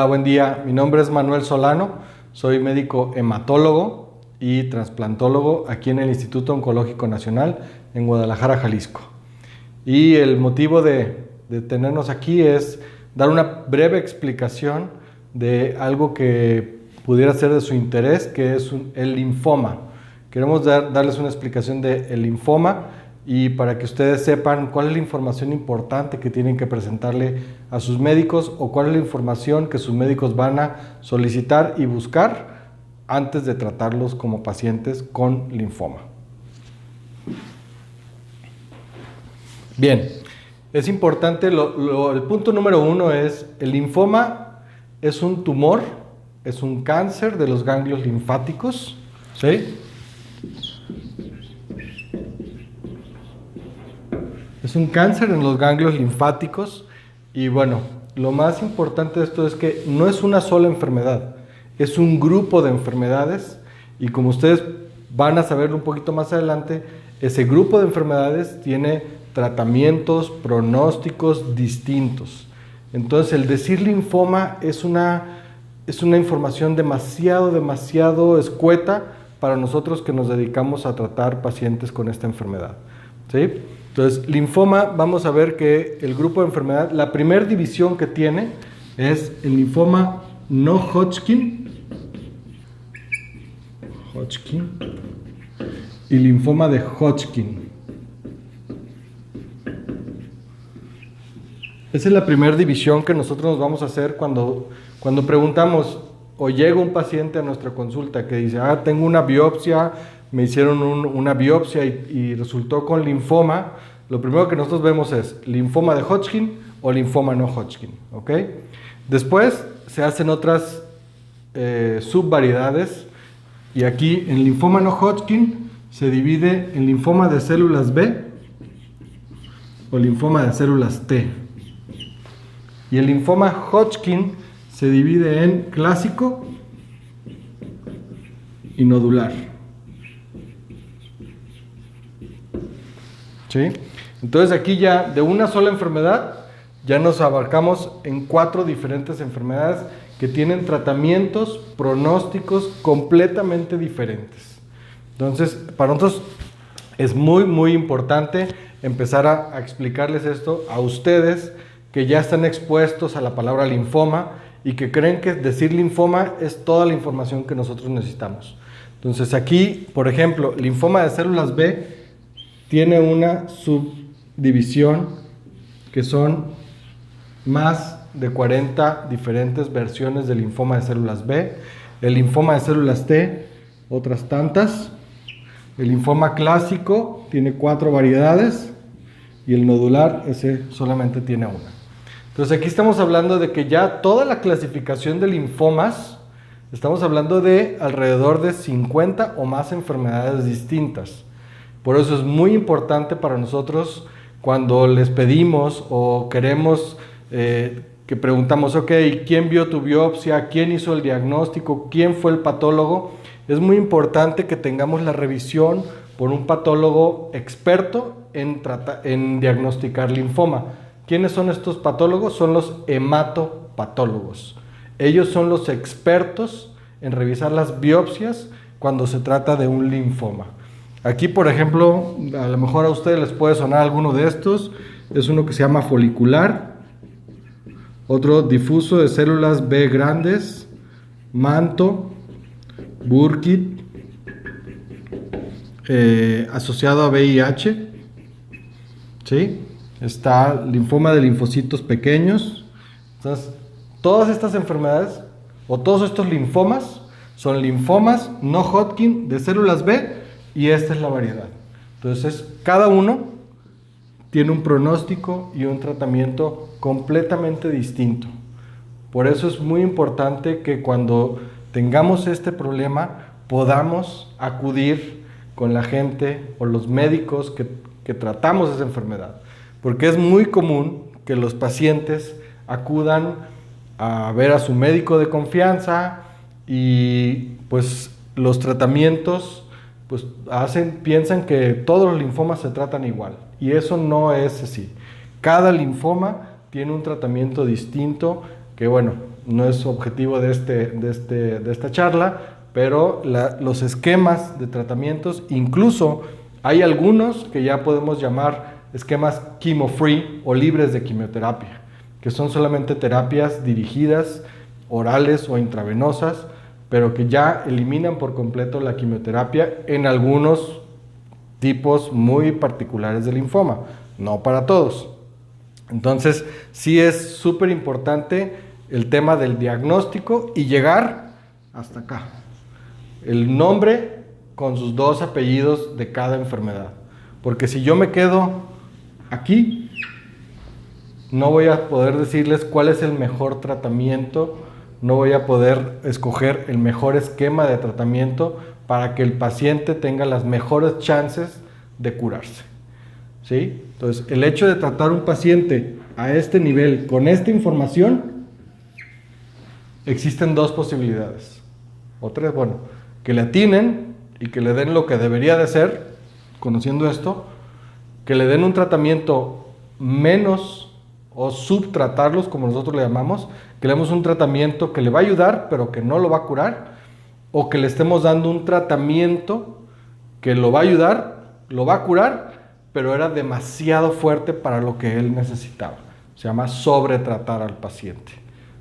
Hola, buen día. Mi nombre es Manuel Solano. Soy médico hematólogo y trasplantólogo aquí en el Instituto Oncológico Nacional en Guadalajara, Jalisco. Y el motivo de tenernos aquí es dar una breve explicación de algo que pudiera ser de su interés, que es el linfoma. Queremos darles una explicación del linfoma y para que ustedes sepan cuál es la información importante que tienen que presentarle a sus médicos o cuál es la información que sus médicos van a solicitar y buscar antes de tratarlos como pacientes con linfoma. Bien, es importante, el punto número 1 es, el linfoma es un tumor, es un cáncer de los ganglios linfáticos, ¿sí? Es un cáncer en los ganglios linfáticos y bueno, lo más importante de esto es que no es una sola enfermedad, es un grupo de enfermedades y como ustedes van a saber un poquito más adelante, ese grupo de enfermedades tiene tratamientos, pronósticos distintos. Entonces el decir linfoma es una información demasiado escueta para nosotros que nos dedicamos a tratar pacientes con esta enfermedad, ¿sí? Entonces, linfoma, vamos a ver que el grupo de enfermedad, la primera división que tiene es el linfoma no Hodgkin y linfoma de Hodgkin. Esa es la primera división que nosotros nos vamos a hacer cuando preguntamos o llega un paciente a nuestra consulta que dice, tengo una biopsia, me hicieron una biopsia y resultó con linfoma. Lo primero que nosotros vemos es linfoma de Hodgkin o linfoma no Hodgkin, ¿ok? Después se hacen otras subvariedades y aquí en linfoma no Hodgkin se divide en linfoma de células B o linfoma de células T. Y el linfoma Hodgkin se divide en clásico y nodular. ¿Sí? Entonces aquí ya de una sola enfermedad ya nos abarcamos en 4 diferentes enfermedades que tienen tratamientos, pronósticos completamente diferentes. Entonces para nosotros es muy importante empezar a explicarles esto a ustedes que ya están expuestos a la palabra linfoma y que creen que decir linfoma es toda la información que nosotros necesitamos. Entonces aquí, por ejemplo, linfoma de células B tiene una subdivisión que son más de 40 diferentes versiones del linfoma de células B. El linfoma de células T, otras tantas. El linfoma clásico tiene 4 variedades y el nodular, ese solamente tiene una. Entonces aquí estamos hablando de que ya toda la clasificación de linfomas, estamos hablando de alrededor de 50 o más enfermedades distintas. Por eso es muy importante para nosotros cuando les pedimos o queremos que preguntamos, ok, ¿quién vio tu biopsia? ¿Quién hizo el diagnóstico? ¿Quién fue el patólogo? Es muy importante que tengamos la revisión por un patólogo experto en diagnosticar linfoma. ¿Quiénes son estos patólogos? Son los hematopatólogos. Ellos son los expertos en revisar las biopsias cuando se trata de un linfoma. Aquí, por ejemplo, a lo mejor a ustedes les puede sonar alguno de estos. Es uno que se llama folicular, otro difuso de células B grandes, manto, Burkitt, asociado a VIH, ¿sí? Está linfoma de linfocitos pequeños. Entonces, todas estas enfermedades o todos estos linfomas son linfomas no Hodgkin de células B y esta es la variedad. Entonces, cada uno tiene un pronóstico y un tratamiento completamente distinto. Por eso es muy importante que cuando tengamos este problema podamos acudir con la gente o los médicos que tratamos esa enfermedad. Porque es muy común que los pacientes acudan a ver a su médico de confianza y pues los tratamientos pues piensan que todos los linfomas se tratan igual y eso no es así. Cada linfoma tiene un tratamiento distinto que bueno, no es objetivo de esta charla, pero los esquemas de tratamientos, incluso hay algunos que ya podemos llamar esquemas chemo-free o libres de quimioterapia, que son solamente terapias dirigidas, orales o intravenosas, pero que ya eliminan por completo la quimioterapia en algunos tipos muy particulares de linfoma, no para todos. Entonces, sí es súper importante el tema del diagnóstico y llegar hasta acá. El nombre con sus 2 apellidos de cada enfermedad. Porque si yo me quedo aquí, no voy a poder decirles cuál es el mejor tratamiento, no voy a poder escoger el mejor esquema de tratamiento para que el paciente tenga las mejores chances de curarse. ¿Sí? Entonces, el hecho de tratar un paciente a este nivel con esta información, existen 2 posibilidades. O 3, bueno, que le atinen y que le den lo que debería de ser, conociendo esto, que le den un tratamiento menos o subtratarlos, como nosotros le llamamos, que le demos un tratamiento que le va a ayudar, pero que no lo va a curar, o que le estemos dando un tratamiento que lo va a ayudar, lo va a curar, pero era demasiado fuerte para lo que él necesitaba. Se llama sobretratar al paciente.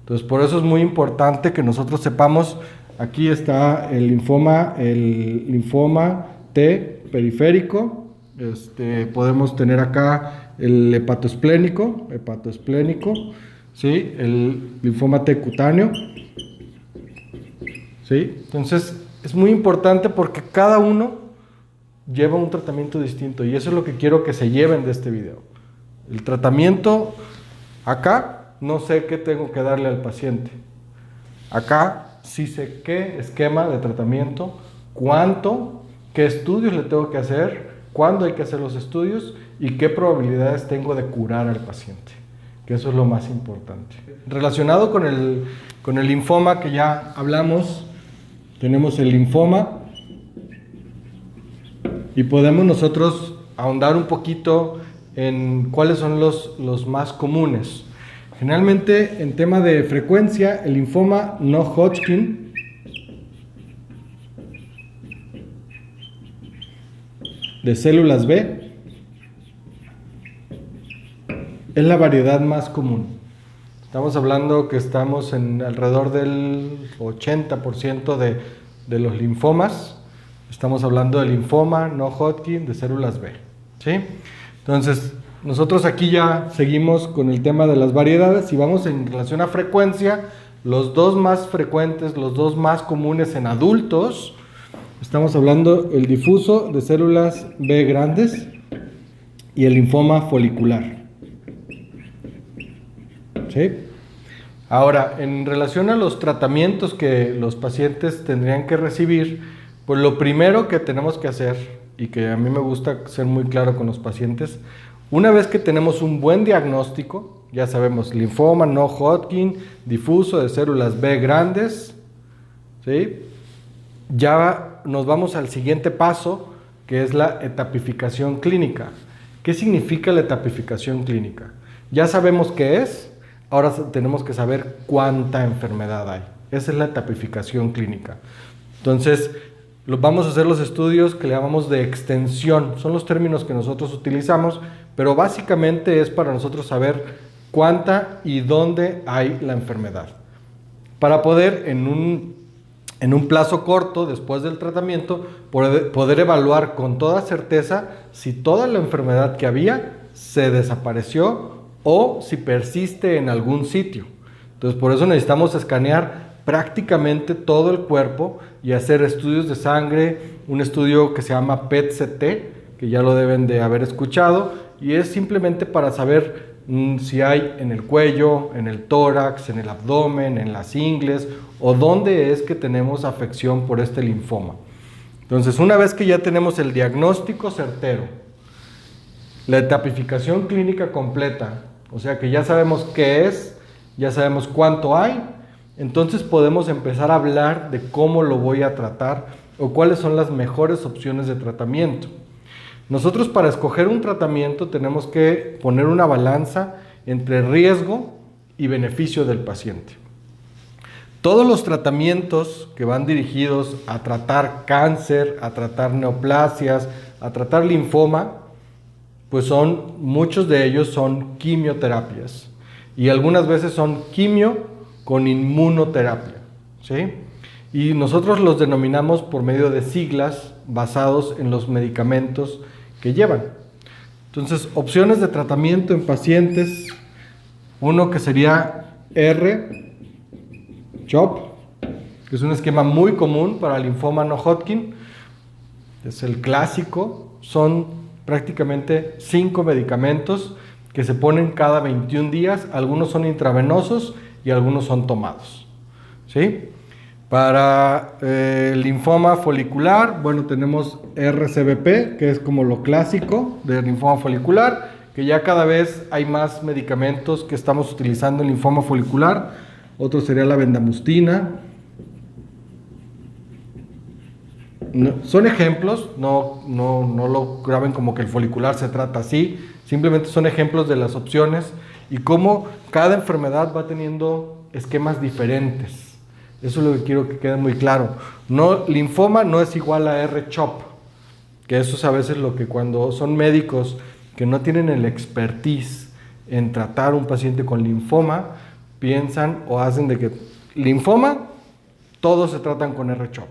Entonces, por eso es muy importante que nosotros sepamos, aquí está el linfoma T periférico, podemos tener acá el hepatoesplénico, ¿sí? El linfoma T cutáneo, ¿sí? Entonces, es muy importante porque cada uno lleva un tratamiento distinto y eso es lo que quiero que se lleven de este video. El tratamiento, acá no sé qué tengo que darle al paciente. Acá sí sé qué esquema de tratamiento, cuánto, qué estudios le tengo que hacer, cuándo hay que hacer los estudios y qué probabilidades tengo de curar al paciente, que eso es lo más importante. Relacionado con el linfoma que ya hablamos, tenemos el linfoma y podemos nosotros ahondar un poquito en cuáles son los más comunes. Generalmente, en tema de frecuencia, el linfoma no Hodgkin de células B es la variedad más común. Estamos hablando que estamos en alrededor del 80% de los linfomas. Estamos hablando de linfoma no Hodgkin de células B, ¿sí? Entonces, nosotros aquí ya seguimos con el tema de las variedades y vamos en relación a frecuencia. Los 2 más frecuentes, los 2 más comunes en adultos, estamos hablando el difuso de células B grandes y el linfoma folicular, ¿sí? Ahora, en relación a los tratamientos que los pacientes tendrían que recibir, pues lo primero que tenemos que hacer, y que a mí me gusta ser muy claro con los pacientes, una vez que tenemos un buen diagnóstico, ya sabemos, linfoma no Hodgkin, difuso de células B grandes, ¿sí? Ya nos vamos al siguiente paso, que es la etapificación clínica. ¿Qué significa la etapificación clínica? Ya sabemos qué es, ahora tenemos que saber cuánta enfermedad hay. Esa es la etapificación clínica. Entonces, vamos a hacer los estudios que le llamamos de extensión. Son los términos que nosotros utilizamos, pero básicamente es para nosotros saber cuánta y dónde hay la enfermedad. Para poder, en un plazo corto, después del tratamiento, poder evaluar con toda certeza si toda la enfermedad que había se desapareció o si persiste en algún sitio. Entonces, por eso necesitamos escanear prácticamente todo el cuerpo y hacer estudios de sangre, un estudio que se llama PET-CT, que ya lo deben de haber escuchado, y es simplemente para saber si hay en el cuello, en el tórax, en el abdomen, en las ingles, o dónde es que tenemos afección por este linfoma. Entonces, una vez que ya tenemos el diagnóstico certero, la etapificación clínica completa, o sea que ya sabemos qué es, ya sabemos cuánto hay, entonces podemos empezar a hablar de cómo lo voy a tratar o cuáles son las mejores opciones de tratamiento. Nosotros, para escoger un tratamiento, tenemos que poner una balanza entre riesgo y beneficio del paciente. Todos los tratamientos que van dirigidos a tratar cáncer, a tratar neoplasias, a tratar linfoma, pues muchos de ellos son quimioterapias y algunas veces son quimio con inmunoterapia, ¿sí? Y nosotros los denominamos por medio de siglas basados en los medicamentos que llevan. Entonces, opciones de tratamiento en pacientes, uno que sería R-CHOP, que es un esquema muy común para linfoma no Hodgkin, es el clásico, son prácticamente 5 medicamentos que se ponen cada 21 días, algunos son intravenosos y algunos son tomados, ¿sí? Para el linfoma folicular, bueno, tenemos RCBP, que es como lo clásico del linfoma folicular, que ya cada vez hay más medicamentos que estamos utilizando en linfoma folicular. Otro sería la bendamustina. Son ejemplos, no lo graben como que el folicular se trata así, simplemente son ejemplos de las opciones y cómo cada enfermedad va teniendo esquemas diferentes. Eso es lo que quiero que quede muy claro. Linfoma no es igual a R-CHOP, que eso es a veces lo que cuando son médicos que no tienen el expertise en tratar un paciente con linfoma, piensan o hacen de que linfoma, todos se tratan con R-CHOP.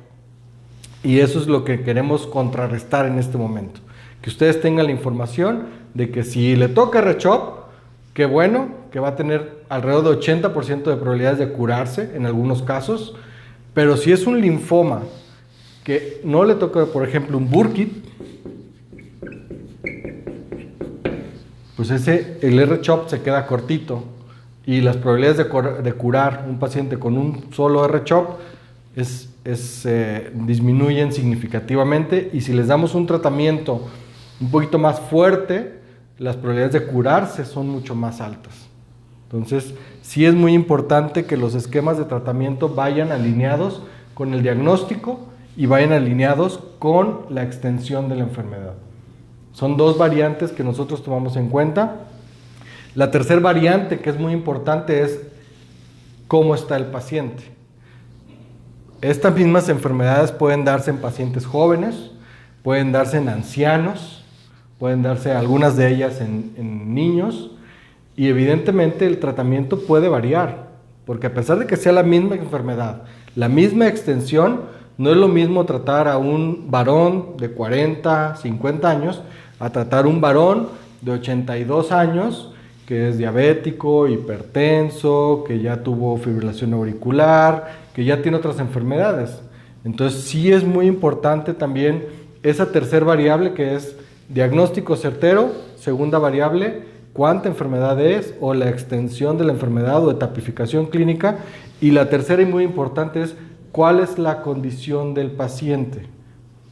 Y eso es lo que queremos contrarrestar en este momento. Que ustedes tengan la información de que si le toca R-CHOP, qué bueno, que va a tener alrededor de 80% de probabilidades de curarse en algunos casos. Pero si es un linfoma que no le toca, por ejemplo, un Burkitt, pues el R-CHOP se queda cortito. Y las probabilidades de curar un paciente con un solo R-CHOP disminuyen significativamente, y si les damos un tratamiento un poquito más fuerte, las probabilidades de curarse son mucho más altas. Entonces, sí es muy importante que los esquemas de tratamiento vayan alineados con el diagnóstico y vayan alineados con la extensión de la enfermedad. Son 2 variantes que nosotros tomamos en cuenta. La tercera variante, que es muy importante, es cómo está el paciente. Estas mismas enfermedades pueden darse en pacientes jóvenes, pueden darse en ancianos, pueden darse algunas de ellas en niños, y evidentemente el tratamiento puede variar, porque a pesar de que sea la misma enfermedad, la misma extensión, no es lo mismo tratar a un varón de 40, 50 años, a tratar a un varón de 82 años, que es diabético, hipertenso, que ya tuvo fibrilación auricular, que ya tiene otras enfermedades. Entonces sí es muy importante también esa tercera variable, que es diagnóstico certero. Segunda variable, cuánta enfermedad es, o la extensión de la enfermedad o etapificación clínica. Y la tercera y muy importante es cuál es la condición del paciente.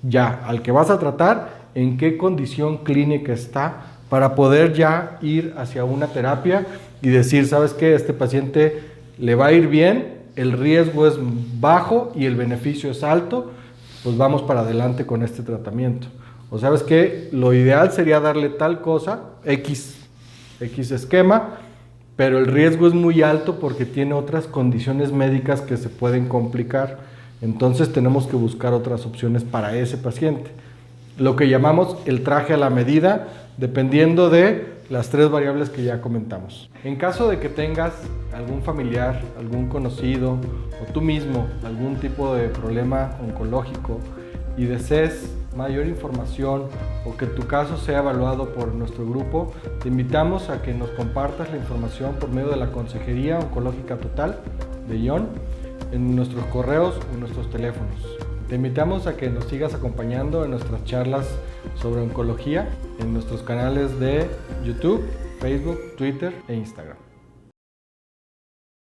Ya, al que vas a tratar, en qué condición clínica está, para poder ya ir hacia una terapia y decir, ¿sabes qué? Este paciente le va a ir bien, el riesgo es bajo y el beneficio es alto, pues vamos para adelante con este tratamiento. O ¿sabes qué? Lo ideal sería darle tal cosa, X esquema, pero el riesgo es muy alto porque tiene otras condiciones médicas que se pueden complicar. Entonces tenemos que buscar otras opciones para ese paciente. Lo que llamamos el traje a la medida, dependiendo de las 3 variables que ya comentamos. En caso de que tengas algún familiar, algún conocido o tú mismo algún tipo de problema oncológico y desees mayor información o que tu caso sea evaluado por nuestro grupo, te invitamos a que nos compartas la información por medio de la Consejería Oncológica Total de ION en nuestros correos o en nuestros teléfonos. Te invitamos a que nos sigas acompañando en nuestras charlas sobre oncología en nuestros canales de YouTube, Facebook, Twitter e Instagram.